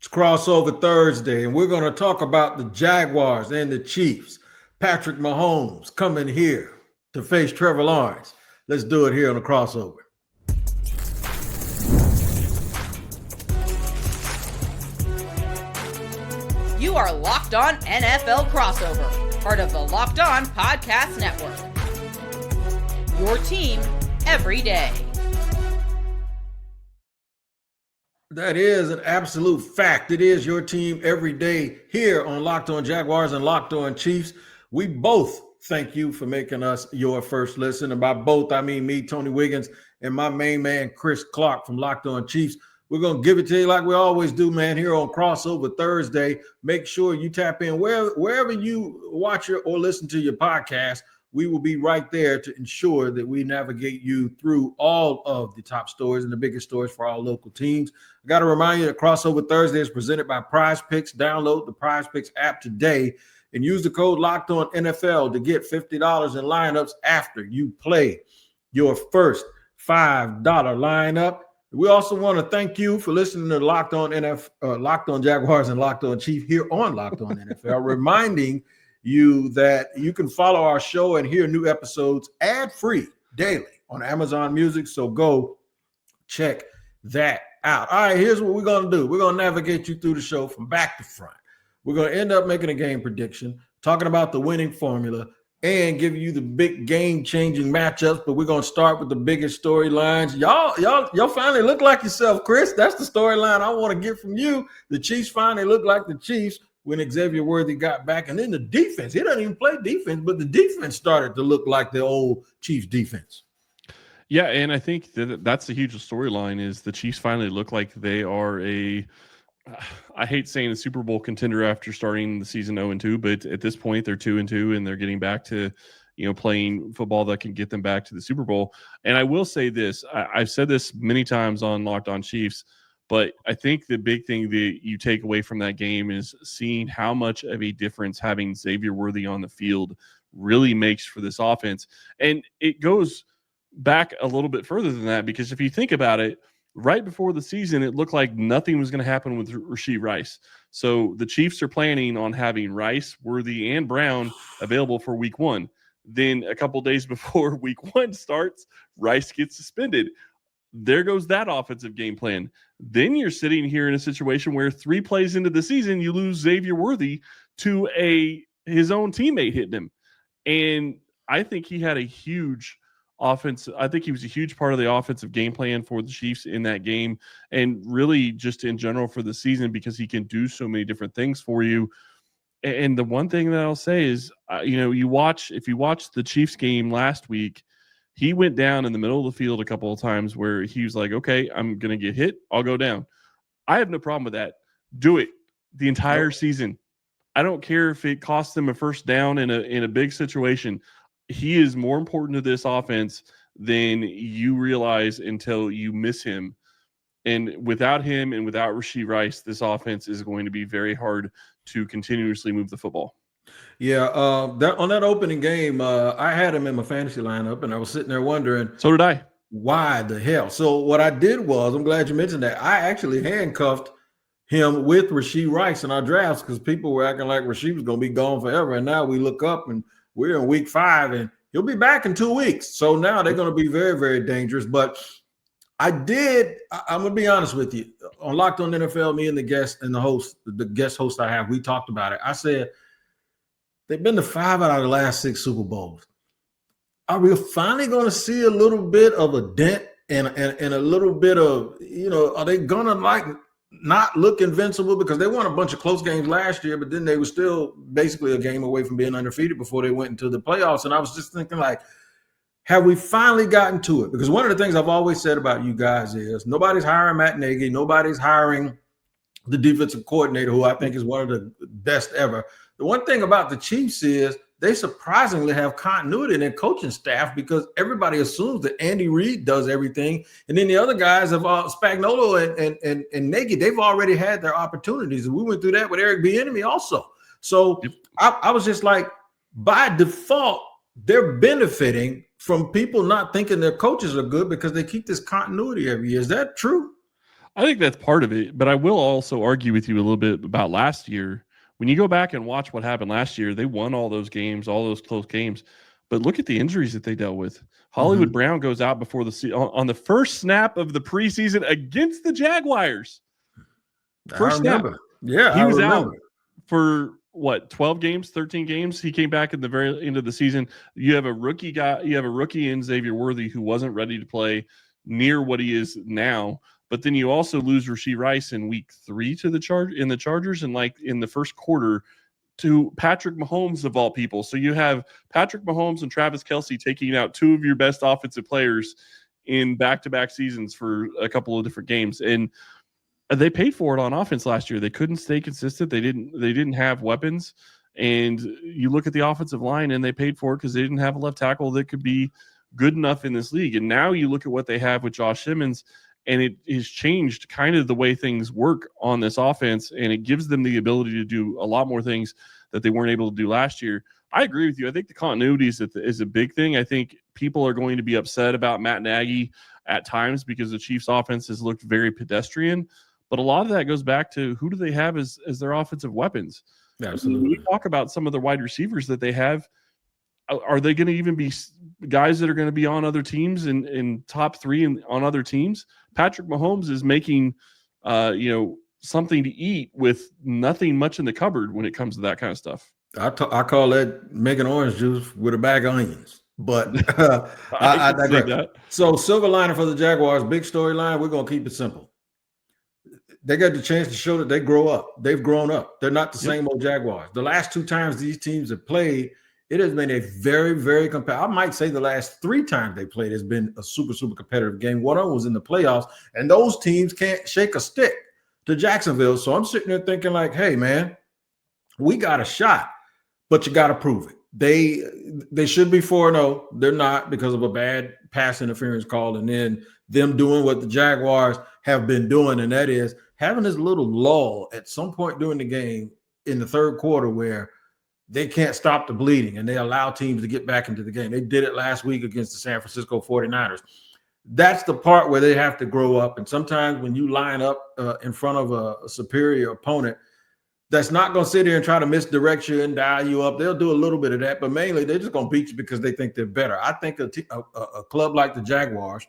It's Crossover Thursday, and we're going to talk about the Jaguars and the Chiefs. Patrick Mahomes coming here to face Trevor Lawrence. Let's do it here on the Crossover. You are Locked On NFL Crossover, part of the Locked On Podcast Network. Your team every day. That is an absolute fact. It is your team every day here on Locked On Jaguars and Locked On Chiefs. We both thank you for making us your first listen. And by both, I mean me, Tony Wiggins, and my main man, Chris Clark from Locked On Chiefs. We're going to give it to you like we always do, man, here on Crossover Thursday. Make sure you tap in wherever you watch or listen to your podcast. We will be right there to ensure that we navigate you through all of the top stories and the biggest stories for our local teams. I got to remind you that Crossover Thursday is presented by Prize Picks. Download the Prize Picks app today and use the code LOCKEDONNFL to get $50 in lineups after you play your first $5 lineup. We also want to thank you for listening to Locked On Jaguars and Locked On Chief here on Locked On NFL, reminding you that you can follow our show and hear new episodes ad-free daily on Amazon Music. So go check that out. All right, here's what we're going to do. We're going to navigate you through the show from back to front. We're going to end up making a game prediction, talking about the winning formula, and give you the big game-changing matchups. But we're going to start with the biggest storylines. Y'all finally look like yourself, Chris. That's the storyline I want to get from you. The Chiefs finally look like the Chiefs when Xavier Worthy got back. And then the defense, he doesn't even play defense, but the defense started to look like the old Chiefs defense. Yeah, and I think that's the huge storyline is the Chiefs finally look like they are I hate saying a Super Bowl contender after starting the season 0-2, but at this point they're 2-2 and they're getting back to, playing football that can get them back to the Super Bowl. And I will say this, I've said this many times on Locked On Chiefs, but I think the big thing that you take away from that game is seeing how much of a difference having Xavier Worthy on the field really makes for this offense. And it goes back a little bit further than that, because if you think about it, right before the season, it looked like nothing was going to happen with Rashee Rice. So the Chiefs are planning on having Rice, Worthy, and Brown available for week 1. Then a couple days before week 1 starts, Rice gets suspended. There goes that offensive game plan. Then you're sitting here in a situation where 3 plays into the season, you lose Xavier Worthy to his own teammate hitting him. And I think he had a huge offense. I think he was a huge part of the offensive game plan for the Chiefs in that game, and really just in general for the season, because he can do so many different things for you. And the one thing that I'll say is, if you watch the Chiefs game last week, he went down in the middle of the field a couple of times where he was like, okay, I'm going to get hit. I'll go down. I have no problem with that. Do it the entire season. I don't care if it costs them a first down in a big situation. He is more important to this offense than you realize until you miss him. And without him and without Rashee Rice, this offense is going to be very hard to continuously move the football. Yeah, on that opening game, I had him in my fantasy lineup, and I was sitting there wondering. So did I. Why the hell? So what I did was, I'm glad you mentioned that, I actually handcuffed him with Rashee Rice in our drafts because people were acting like Rashee was going to be gone forever. And now we look up and we're in week 5 and he'll be back in 2 weeks. So now they're going to be very, very dangerous. But I'm going to be honest with you. On Locked On NFL, me and the guest and the guest host I have, we talked about it. I said, they've been to 5 out of the last 6 Super Bowls. Are we finally going to see a little bit of a dent and a little bit of, are they going to not look invincible? Because they won a bunch of close games last year, but then they were still basically a game away from being undefeated before they went into the playoffs. And I was just thinking, have we finally gotten to it? Because one of the things I've always said about you guys is nobody's hiring Matt Nagy. Nobody's hiring the defensive coordinator, who I think is one of the best ever. The one thing about the Chiefs is they surprisingly have continuity in their coaching staff, because everybody assumes that Andy Reid does everything. And then the other guys have Spagnuolo and Nagy, they've already had their opportunities. And we went through that with Eric Bieniemy also. So I was just like, by default, they're benefiting from people not thinking their coaches are good because they keep this continuity every year. Is that true? I think that's part of it, but I will also argue with you a little bit about last year. When you go back and watch what happened last year, they won all those games, all those close games. But look at the injuries that they dealt with. Hollywood Brown goes out before on the first snap of the preseason against the Jaguars. First snap. Yeah, he was out for 12 games, 13 games. He came back at the very end of the season. You have a rookie in Xavier Worthy who wasn't ready to play near what he is now. But then you also lose Rashee Rice in week 3 to the Chargers, and like in the first quarter to Patrick Mahomes of all people. So you have Patrick Mahomes and Travis Kelce taking out 2 of your best offensive players in back-to-back seasons for a couple of different games. And they paid for it on offense last year. They couldn't stay consistent. They didn't have weapons. And you look at the offensive line, and they paid for it because they didn't have a left tackle that could be good enough in this league. And now you look at what they have with Josh Simmons, and it has changed kind of the way things work on this offense, and it gives them the ability to do a lot more things that they weren't able to do last year. I agree with you. I think the continuity is a big thing. I think people are going to be upset about Matt Nagy at times because the Chiefs' offense has looked very pedestrian, but a lot of that goes back to who do they have as their offensive weapons. Absolutely. When you talk about some of the wide receivers that they have, are they going to even be guys that are going to be on other teams in top 3 on other teams? Patrick Mahomes is making, something to eat with nothing much in the cupboard when it comes to that kind of stuff. I call that making orange juice with a bag of onions. But I digress. So silver lining for the Jaguars, big storyline. We're going to keep it simple. They got the chance to show that they grow up. They've grown up. They're not the same old Jaguars. The last 2 times these teams have played, it has been a very, very competitive. I might say the last 3 times they played has been a super, super competitive game. One of them was in the playoffs, and those teams can't shake a stick to Jacksonville. So I'm sitting there thinking like, hey, man, we got a shot, but you got to prove it. They should be 4-0. They're not because of a bad pass interference call, and then them doing what the Jaguars have been doing, and that is having this little lull at some point during the game in the third quarter where they can't stop the bleeding and they allow teams to get back into the game. They did it last week against the San Francisco 49ers. That's the part where they have to grow up. And sometimes when you line up in front of a superior opponent that's not going to sit here and try to misdirect you and dial you up, they'll do a little bit of that, but mainly they're just going to beat you because they think they're better. I think a club like the Jaguars,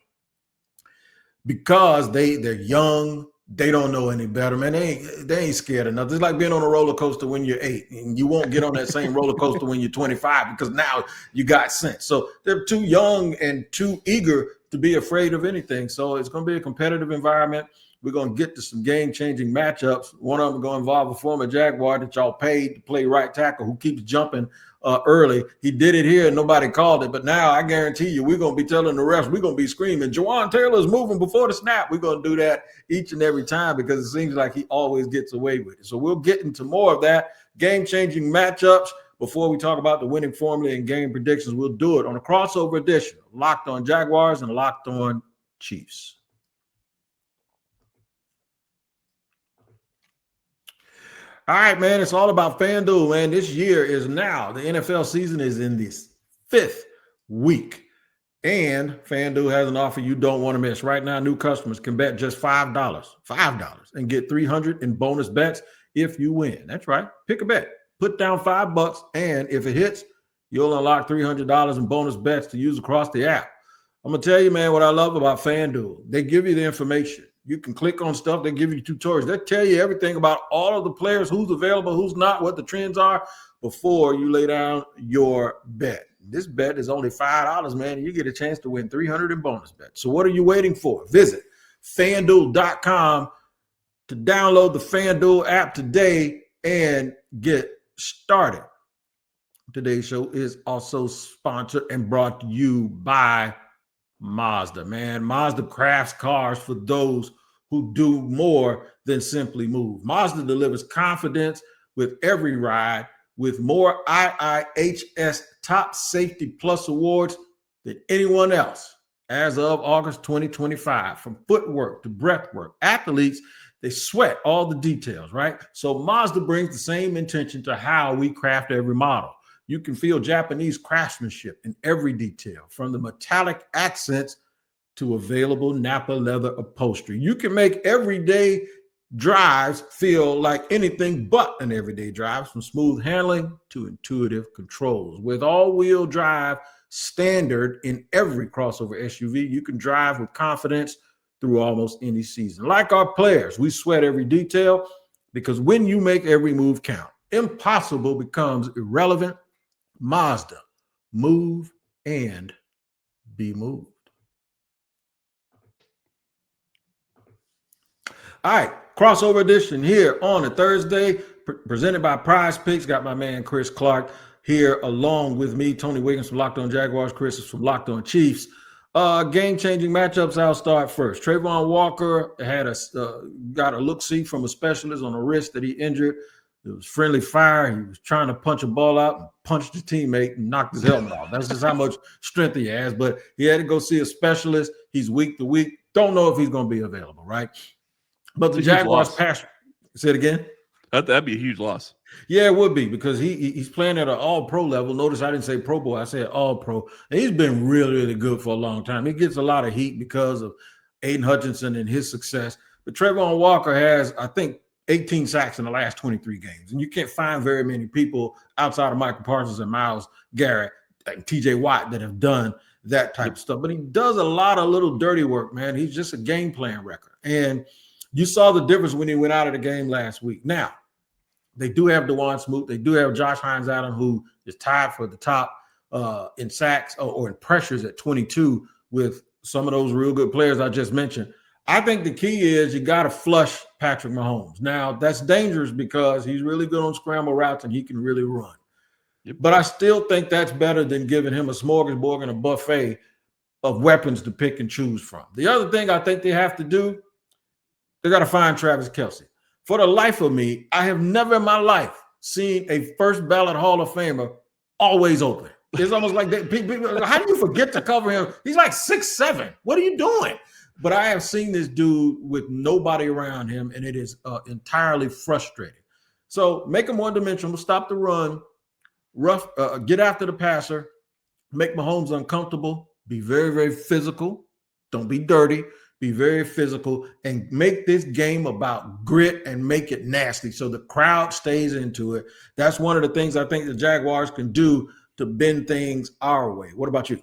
because they're young, they don't know any better, man. They ain't scared of nothing. It's like being on a roller coaster when you're 8, and you won't get on that same roller coaster when you're 25 because now you got sense. So they're too young and too eager to be afraid of anything. So it's going to be a competitive environment. We're going to get to some game-changing matchups. One of them going to involve a former Jaguar that y'all paid to play right tackle who keeps jumping early. He did it here and nobody called it. But now I guarantee you we're going to be telling the refs, we're going to be screaming, Jawan Taylor's moving before the snap. We're going to do that each and every time because it seems like he always gets away with it. So we'll get into more of that. Game-changing matchups. Before we talk about the winning formula and game predictions, we'll do it on a crossover edition of Locked On Jaguars and Locked On Chiefs. All right, man, it's all about FanDuel, man. This year is now. The NFL season is in this 5th week. And FanDuel has an offer you don't want to miss. Right now, new customers can bet just $5, and get $300 in bonus bets if you win. That's right. Pick a bet. Put down $5, and if it hits, you'll unlock $300 in bonus bets to use across the app. I'm going to tell you, man, what I love about FanDuel. They give you the information. You can click on stuff. They give you tutorials. They tell you everything about all of the players, who's available, who's not, what the trends are before you lay down your bet. This bet is only $5, man, and you get a chance to win $300 in bonus bets. So what are you waiting for? Visit FanDuel.com to download the FanDuel app today and get started. Today's show is also sponsored and brought to you by Mazda, man. Mazda crafts cars for those who do more than simply move. Mazda delivers confidence with every ride with more IIHS Top Safety Plus awards than anyone else as of August 2025. From footwork to breathwork, athletes, they sweat all the details, right? So Mazda brings the same intention to how we craft every model. You can feel Japanese craftsmanship in every detail, from the metallic accents to available Napa leather upholstery. You can make everyday drives feel like anything but an everyday drive, from smooth handling to intuitive controls. With all-wheel drive standard in every crossover SUV, you can drive with confidence through almost any season. Like our players, we sweat every detail, because when you make every move count, impossible becomes irrelevant. Mazda, move and be moved. All right, crossover edition here on a Thursday, presented by Prize Picks. Got my man Chris Clark here along with me, Tony Wiggins from Locked On Jaguars, Chris is from Locked On Chiefs. Game-changing matchups. I'll start first. Trayvon Walker had got a look-see from a specialist on a wrist that he injured. It was friendly fire. He was trying to punch a ball out and punched his teammate and knocked his helmet off. That's just how much strength he has. But he had to go see a specialist. He's week to week. Don't know if he's going to be available, right? But the Jaguars pass. Say it again. That'd be a huge loss. Yeah, it would be, because he's playing at an all-pro level. Notice I didn't say Pro Bowl. I said all-pro. And he's been really, really good for a long time. He gets a lot of heat because of Aiden Hutchinson and his success. But Trayvon Walker has, I think, 18 sacks in the last 23 games. And you can't find very many people outside of Michael Parsons and Myles Garrett and T.J. Watt that have done that type of stuff. But he does a lot of little dirty work, man. He's just a game plan record. And you saw the difference when he went out of the game last week. Now, they do have DeJuan Smoot. They do have Josh Hines-Allen, who is tied for the top in sacks or in pressures at 22 with some of those real good players I just mentioned. I think the key is you got to flush Patrick Mahomes. Now, that's dangerous because he's really good on scramble routes and he can really run. Yep. But I still think that's better than giving him a smorgasbord and a buffet of weapons to pick and choose from. The other thing I think they have to do, they got to find Travis Kelce. For the life of me, I have never in my life seen a first ballot Hall of Famer always open. It's almost like that. How do you forget to cover him? He's like 6'7". What are you doing? But I have seen this dude with nobody around him, and it is entirely frustrating. So make him one-dimensional, stop the run, get after the passer, make Mahomes uncomfortable, be very, very physical. Don't be dirty. Be very physical and make this game about grit and make it nasty so the crowd stays into it. That's one of the things I think the Jaguars can do to bend things our way. What about you?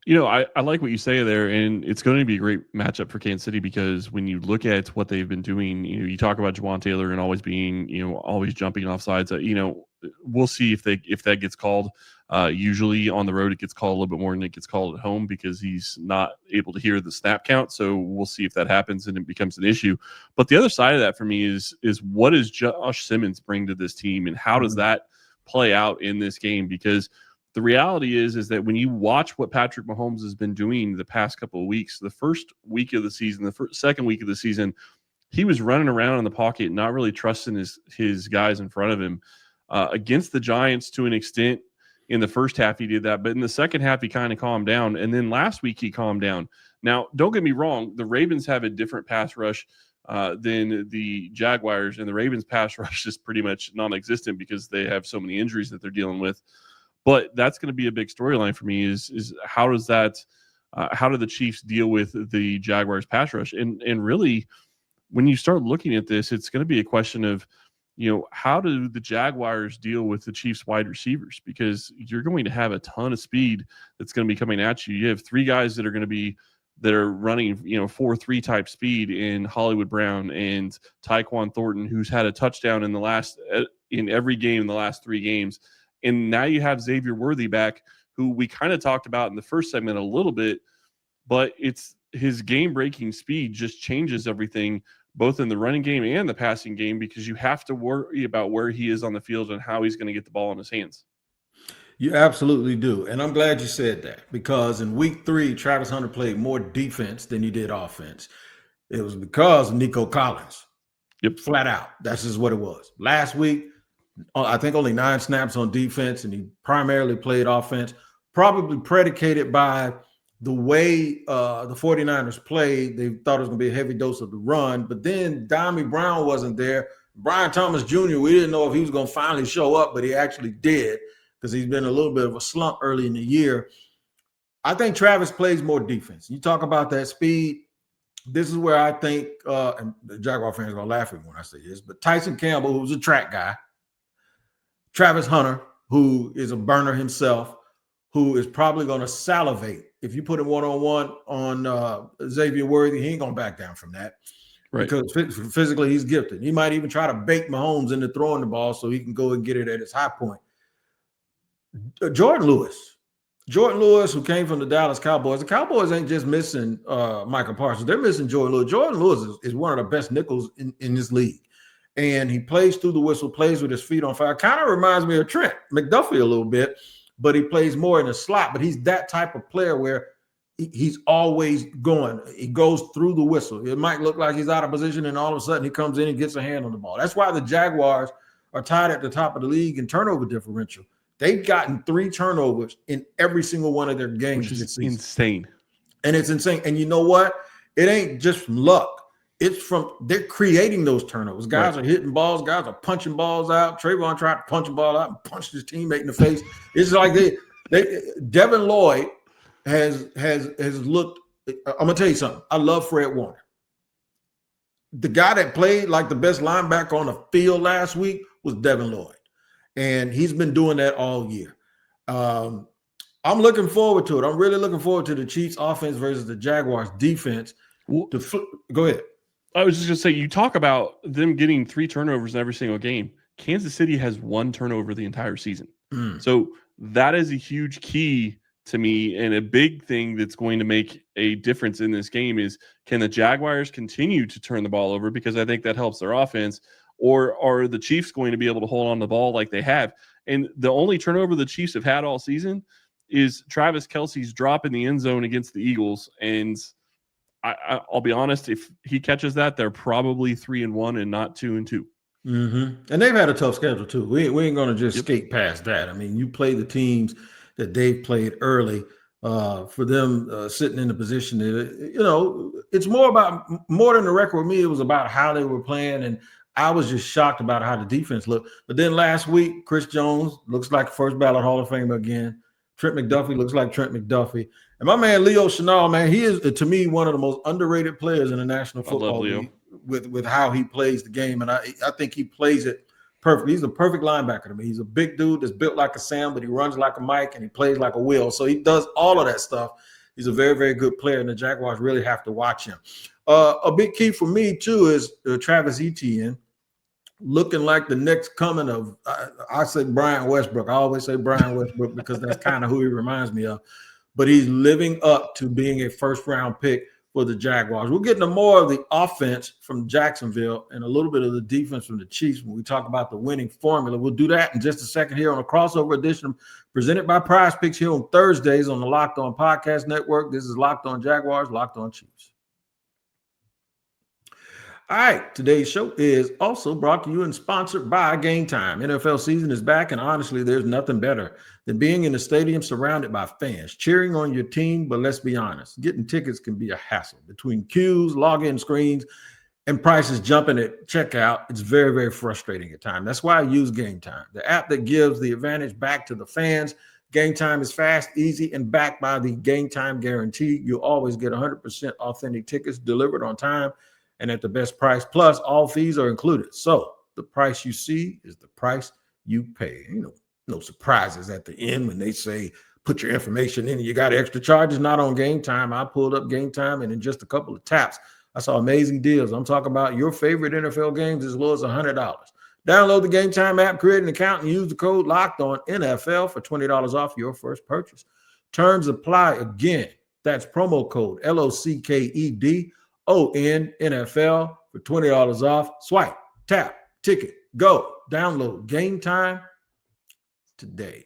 You know, I like what you say there, and it's going to be a great matchup for Kansas City because when you look at what they've been doing, you know, you talk about Juwan Taylor and always being, you know, always jumping off sides. You know, we'll see if that gets called. Usually on the road, it gets called a little bit more than it gets called at home because he's not able to hear the snap count. So we'll see if that happens and it becomes an issue. But the other side of that for me is what does Josh Simmons bring to this team and how does that play out in this game? Because the reality is that when you watch what Patrick Mahomes has been doing the past couple of weeks, the first week of the season, second week of the season, he was running around in the pocket, not really trusting his guys in front of him. Against the Giants to an extent, in the first half he did that, but in the second half he kind of calmed down, and then last week he calmed down. Now, don't get me wrong, the Ravens have a different pass rush than the Jaguars, and the Ravens pass rush is pretty much non-existent because they have so many injuries that they're dealing with. But that's going to be a big storyline for me is how does that how do the Chiefs deal with the Jaguars pass rush? And really, when you start looking at this, it's going to be a question of, you know, how do the Jaguars deal with the Chiefs wide receivers? Because you're going to have a ton of speed that's going to be coming at you. You have three guys that are running, you know, 4.3 type speed in Hollywood Brown and Tyquan Thornton, who's had a touchdown in every game in the last 3 games. And now you have Xavier Worthy back, who we kind of talked about in the first segment a little bit, but it's his game-breaking speed just changes everything, both in the running game and the passing game, because you have to worry about where he is on the field and how he's going to get the ball in his hands. You absolutely do. And I'm glad you said that, because in week 3, Travis Hunter played more defense than he did offense. It was because of Nico Collins. Yep. Flat out. That's just what it was. Last week, I think only 9 snaps on defense, and he primarily played offense, probably predicated by the way the 49ers played. They thought it was going to be a heavy dose of the run, but then Dommy Brown wasn't there. Brian Thomas Jr., we didn't know if he was going to finally show up, but he actually did because he's been a little bit of a slump early in the year. I think Travis plays more defense. You talk about that speed. This is where I think, and the Jaguar fans are going to laugh at me when I say this, but Tyson Campbell, who's a track guy, Travis Hunter, who is a burner himself, who is probably going to salivate. If you put him one-on-one on Xavier Worthy, he ain't going to back down from that. Right. Because physically he's gifted. He might even try to bait Mahomes into throwing the ball so he can go and get it at its high point. Jordan Lewis, who came from the Dallas Cowboys. The Cowboys ain't just missing Michael Parsons. They're missing Jordan Lewis. Jordan Lewis is one of the best nickels in this league. And he plays through the whistle, plays with his feet on fire. Kind of reminds me of Trent McDuffie a little bit, but he plays more in the slot. But he's that type of player where he's always going. He goes through the whistle. It might look like he's out of position, and all of a sudden he comes in and gets a hand on the ball. That's why the Jaguars are tied at the top of the league in turnover differential. They've gotten 3 turnovers in every single one of their games. Which is insane. And it's insane. And you know what? It ain't just from luck. It's from they're creating those turnovers. Guys are hitting balls. Guys are punching balls out. Trayvon tried to punch a ball out and punched his teammate in the face. It's like Devin Lloyd has looked. I'm gonna tell you something. I love Fred Warner. The guy that played like the best linebacker on the field last week was Devin Lloyd, and he's been doing that all year. I'm looking forward to it. I'm really looking forward to the Chiefs' offense versus the Jaguars' defense. Go ahead. I was just going to say, you talk about them getting 3 turnovers in every single game. Kansas City has 1 turnover the entire season. So that is a huge key to me, and a big thing that's going to make a difference in this game is, can the Jaguars continue to turn the ball over? Because I think that helps their offense. Or are the Chiefs going to be able to hold on to the ball like they have? And the only turnover the Chiefs have had all season is Travis Kelce's drop in the end zone against the Eagles. And I'll be honest, if he catches that, they're probably 3-1 and not 2-2. And they've had a tough schedule too. We ain't going to just skate past that. I mean, you play the teams that they've played early. For them sitting in the position that, it's more than the record with me. It was about how they were playing, and I was just shocked about how the defense looked. But then last week, Chris Jones looks like first ballot Hall of Famer again. Trent McDuffie looks like Trent McDuffie. And my man, Leo Chenal, man, he is, to me, one of the most underrated players in the National Football League with how he plays the game. And I think he plays it perfect. He's a perfect linebacker to me. He's a big dude that's built like a Sam, but he runs like a Mike and he plays like a Will. So he does all of that stuff. He's a very, very good player, and the Jaguars really have to watch him. A big key for me, too, is Travis Etienne. Looking like the next coming of, I say Brian Westbrook. I always say Brian Westbrook because that's kind of who he reminds me of. But he's living up to being a first-round pick for the Jaguars. We're getting to more of the offense from Jacksonville and a little bit of the defense from the Chiefs when we talk about the winning formula. We'll do that in just a second here on a crossover edition presented by Prize Picks here on Thursdays on the Locked On Podcast Network. This is Locked On Jaguars, Locked On Chiefs. All right, today's show is also brought to you and sponsored by Game Time. NFL season is back, and honestly, there's nothing better than being in the stadium surrounded by fans, cheering on your team. But let's be honest, getting tickets can be a hassle. Between queues, login screens, and prices jumping at checkout, it's very, very frustrating at times. That's why I use Game Time, the app that gives the advantage back to the fans. Game Time is fast, easy, and backed by the Game Time guarantee. You'll always get 100% authentic tickets delivered on time and at the best price. Plus, all fees are included. So the price you see is the price you pay. No surprises at the end when they say, put your information in and you got extra charges. Not on Game Time. I pulled up Game Time, and in just a couple of taps, I saw amazing deals. I'm talking about your favorite NFL games as low as $100. Download the Game Time app, create an account, and use the code LOCKEDONNFL for $20 off your first purchase. Terms apply. Again, that's promo code LOCKED. NFL for $20 off. Swipe, tap, ticket, go. Download Game Time today.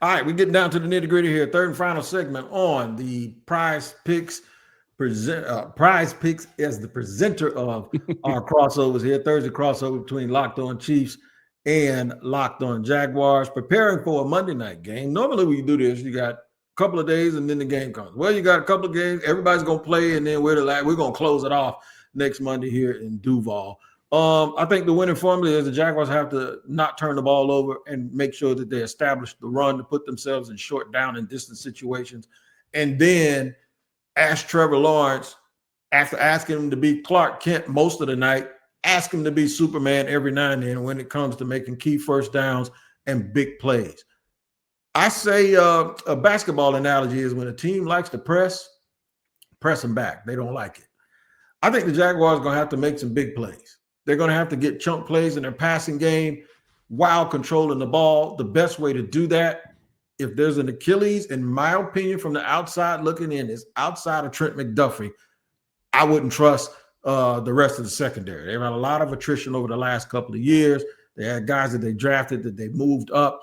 All right, we're getting down to the nitty-gritty here. Third and final segment on the Prize Picks. Prize Picks as the presenter of our crossovers here. Thursday crossover between Locked On Chiefs and Locked On Jaguars. Preparing for a Monday night game. Normally when you do this, you got couple of days and then the game comes. Well, you got a couple of games. Everybody's going to play, and then we're going to close it off next Monday here in Duval. I think the winning formula is the Jaguars have to not turn the ball over and make sure that they establish the run to put themselves in short down and distance situations. And then ask Trevor Lawrence, after asking him to be Clark Kent most of the night, ask him to be Superman every now and then when it comes to making key first downs and big plays. I say a basketball analogy is when a team likes to press them back. They don't like it. I think the Jaguars are going to have to make some big plays. They're going to have to get chunk plays in their passing game while controlling the ball. The best way to do that, if there's an Achilles, in my opinion, from the outside looking in, is outside of Trent McDuffie. I wouldn't trust the rest of the secondary. They've had a lot of attrition over the last couple of years. They had guys that they drafted that they moved up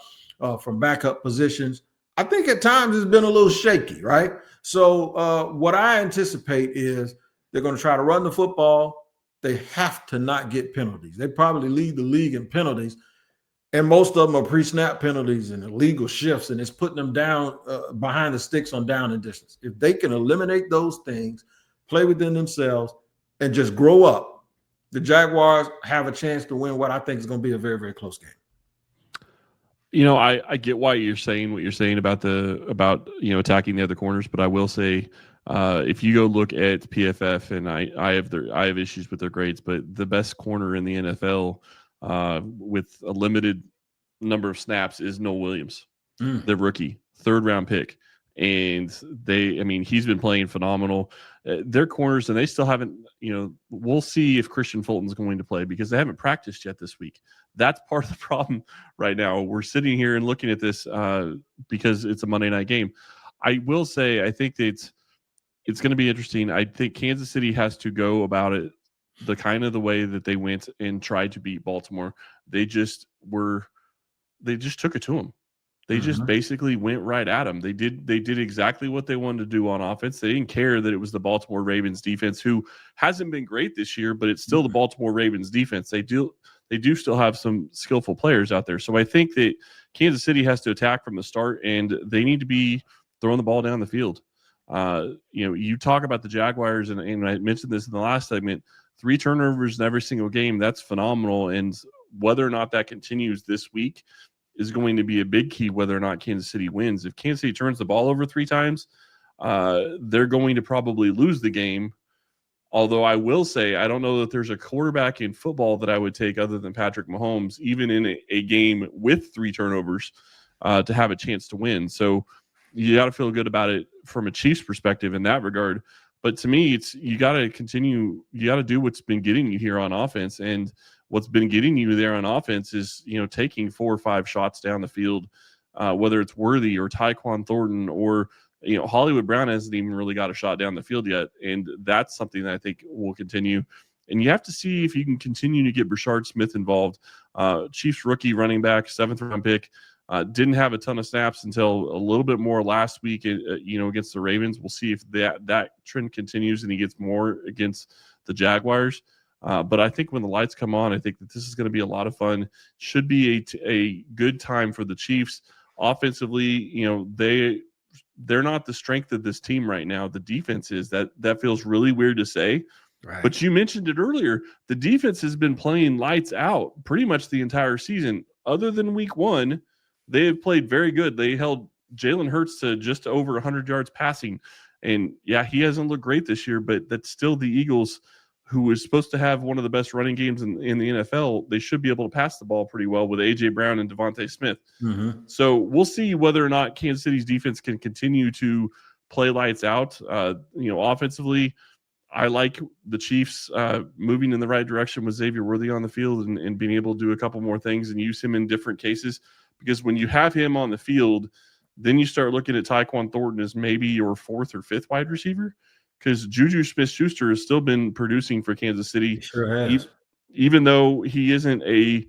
from backup positions. I think at times it's been a little shaky, right? So what I anticipate is they're going to try to run the football. They have to not get penalties. They probably lead the league in penalties, and most of them are pre-snap penalties and illegal shifts, and it's putting them down behind the sticks on down and distance. If they can eliminate those things, play within themselves, and just grow up, the Jaguars have a chance to win what I think is going to be a very, very close game. You know, I get why you're saying what you're saying about attacking the other corners, but I will say if you go look at PFF, and I have issues with their grades, but the best corner in the NFL with a limited number of snaps is Noel Williams, the rookie, 3rd round pick. And he's been playing phenomenal. Their corners, and they still haven't, we'll see if Christian Fulton's going to play because they haven't practiced yet this week. That's part of the problem right now. We're sitting here and looking at this because it's a Monday night game. I will say, I think that it's going to be interesting. I think Kansas City has to go about it the way that they went and tried to beat Baltimore. They just took it to them. They just basically went right at them. They did exactly what they wanted to do on offense. They didn't care that it was the Baltimore Ravens defense, who hasn't been great this year, but it's still the Baltimore Ravens defense. They do still have some skillful players out there. So I think that Kansas City has to attack from the start, and they need to be throwing the ball down the field. You talk about the Jaguars, and I mentioned this in the last segment, 3 turnovers in every single game. That's phenomenal. And whether or not that continues this week is going to be a big key whether or not Kansas City wins. If Kansas City turns the ball over 3 times, they're going to probably lose the game. Although I will say, I don't know that there's a quarterback in football that I would take other than Patrick Mahomes, even in a game with 3 turnovers, to have a chance to win. So you got to feel good about it from a Chiefs perspective in that regard. But to me, you got to continue. You got to do what's been getting you here on offense. And what's been getting you there on offense is, taking 4 or 5 shots down the field, whether it's Worthy or Tyquan Thornton or, Hollywood Brown hasn't even really got a shot down the field yet. And that's something that I think will continue. And you have to see if you can continue to get Brashard Smith involved. Chiefs rookie running back, 7th round pick, didn't have a ton of snaps until a little bit more last week, against the Ravens. We'll see if that trend continues and he gets more against the Jaguars. But I think when the lights come on, I think that this is going to be a lot of fun. Should be a good time for the Chiefs. Offensively, they're not the strength of this team right now. The defense is. That feels really weird to say. Right. But you mentioned it earlier. The defense has been playing lights out pretty much the entire season. Other than week 1, they have played very good. They held Jalen Hurts to just over 100 yards passing. And, yeah, he hasn't looked great this year, but that's still the Eagles, who is supposed to have one of the best running games in the NFL. They should be able to pass the ball pretty well with A.J. Brown and Devontae Smith. So we'll see whether or not Kansas City's defense can continue to play lights out. Offensively, I like the Chiefs moving in the right direction with Xavier Worthy on the field and being able to do a couple more things and use him in different cases. Because when you have him on the field, then you start looking at Tyquan Thornton as maybe your 4th or 5th wide receiver. Because Juju Smith-Schuster has still been producing for Kansas City. He sure has. Even though he isn't a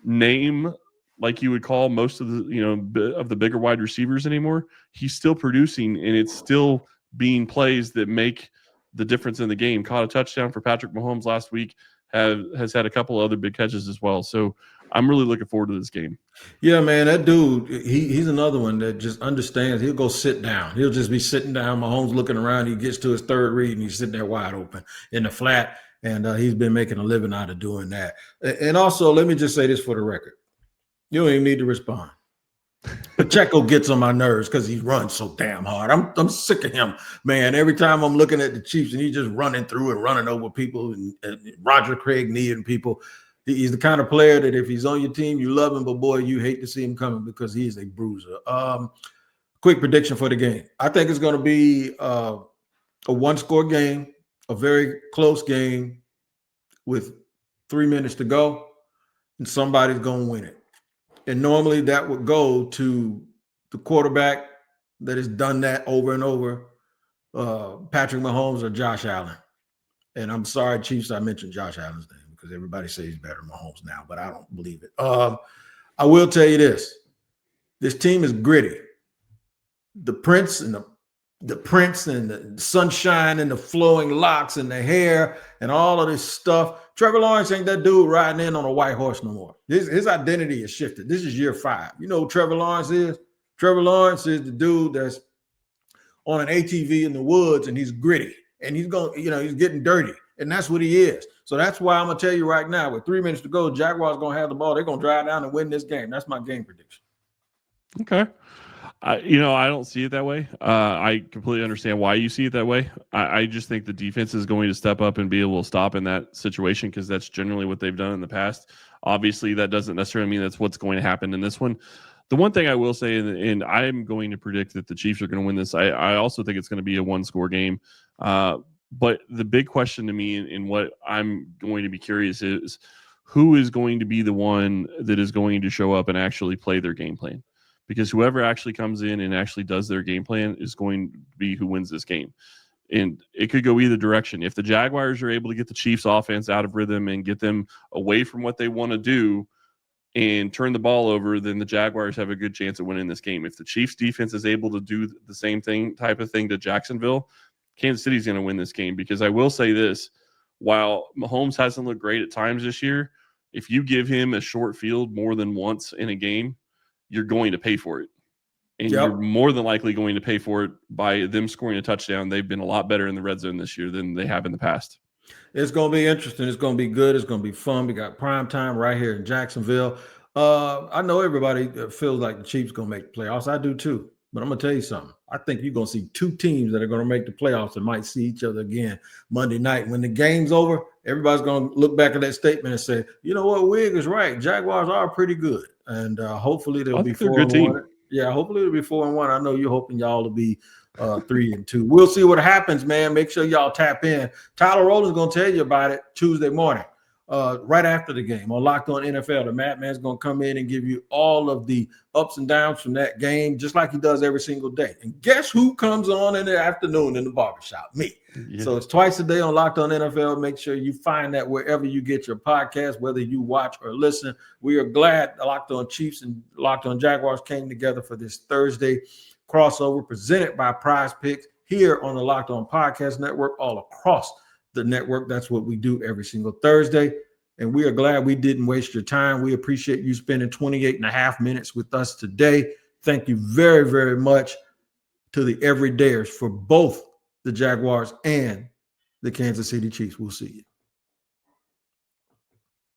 name like you would call most of the bigger wide receivers anymore, he's still producing, and it's still being plays that make the difference in the game. Caught a touchdown for Patrick Mahomes last week, has had a couple other big catches as well. So I'm really looking forward to this game. Yeah, man, that dude, he's another one that just understands. He'll go sit down. He'll just be sitting down. Mahomes looking around. He gets to his 3rd read, and he's sitting there wide open in the flat. And he's been making a living out of doing that. And also, let me just say this for the record. You don't even need to respond. Pacheco gets on my nerves because he runs so damn hard. I'm sick of him, man. Every time I'm looking at the Chiefs and he's just running through and running over people and Roger Craig kneeing people. He's the kind of player that if he's on your team, you love him, but boy, you hate to see him coming because he is a bruiser. Quick prediction for the game. I think it's going to be a one-score game, a very close game with 3 minutes to go, and somebody's going to win it. And normally that would go to the quarterback that has done that over and over, Patrick Mahomes or Josh Allen. And I'm sorry, Chiefs, I mentioned Josh Allen's name because everybody says he's better than Mahomes now, but I don't believe it. I will tell you this. This team is gritty. The Prince and the sunshine and the flowing locks and the hair and all of this stuff. Trevor Lawrence ain't that dude riding in on a white horse no more. His identity has shifted. This is year 5. You know who Trevor Lawrence is? Trevor Lawrence is the dude that's on an ATV in the woods and he's gritty and he's going, he's getting dirty. And that's what he is. So that's why I'm going to tell you right now, with 3 minutes to go, Jaguars going to have the ball. They're going to drive down and win this game. That's my game prediction. Okay. I don't see it that way. I completely understand why you see it that way. I just think the defense is going to step up and be able to stop in that situation because that's generally what they've done in the past. Obviously, that doesn't necessarily mean that's what's going to happen in this one. The one thing I will say, and I'm going to predict that the Chiefs are going to win this, I also think it's going to be a one-score game. But the big question to me and what I'm going to be curious is who is going to be the one that is going to show up and actually play their game plan? Because whoever actually comes in and actually does their game plan is going to be who wins this game. And it could go either direction. If the Jaguars are able to get the Chiefs offense out of rhythm and get them away from what they want to do and turn the ball over, then the Jaguars have a good chance of winning this game. If the Chiefs defense is able to do the same type of thing to Jacksonville, Kansas City's going to win this game. Because I will say this, while Mahomes hasn't looked great at times this year, if you give him a short field more than once in a game, you're going to pay for it. And you're more than likely going to pay for it by them scoring a touchdown. They've been a lot better in the red zone this year than they have in the past. It's going to be interesting. It's going to be good. It's going to be fun. We got prime time right here in Jacksonville. I know everybody feels like the Chiefs going to make the playoffs. I do too. But I'm going to tell you something. I think you're going to see 2 teams that are going to make the playoffs and might see each other again Monday night. When the game's over, everybody's going to look back at that statement and say, you know what, Wig is right. Jaguars are pretty good. And hopefully they'll be 4-1. Yeah, hopefully it'll be 4-1. I know you're hoping y'all will be 3-2. We'll see what happens, man. Make sure y'all tap in. Tyler Rowland's going to tell you about it Tuesday morning, right after the game on Locked On NFL. The Madman's going to come in and give you all of the ups and downs from that game, just like he does every single day. And guess who comes on in the afternoon in the barbershop? Me. Yeah. So it's twice a day on Locked On NFL. Make sure you find that wherever you get your podcast, whether you watch or listen. We are glad Locked On Chiefs and Locked On Jaguars came together for this Thursday crossover presented by Prize Picks here on the Locked On Podcast Network, all across the network. That's what we do every single Thursday. And we are glad we didn't waste your time. We appreciate you spending 28 and a half minutes with us today. Thank you very, very much to the everydayers for both the Jaguars and the Kansas City Chiefs. We'll see you.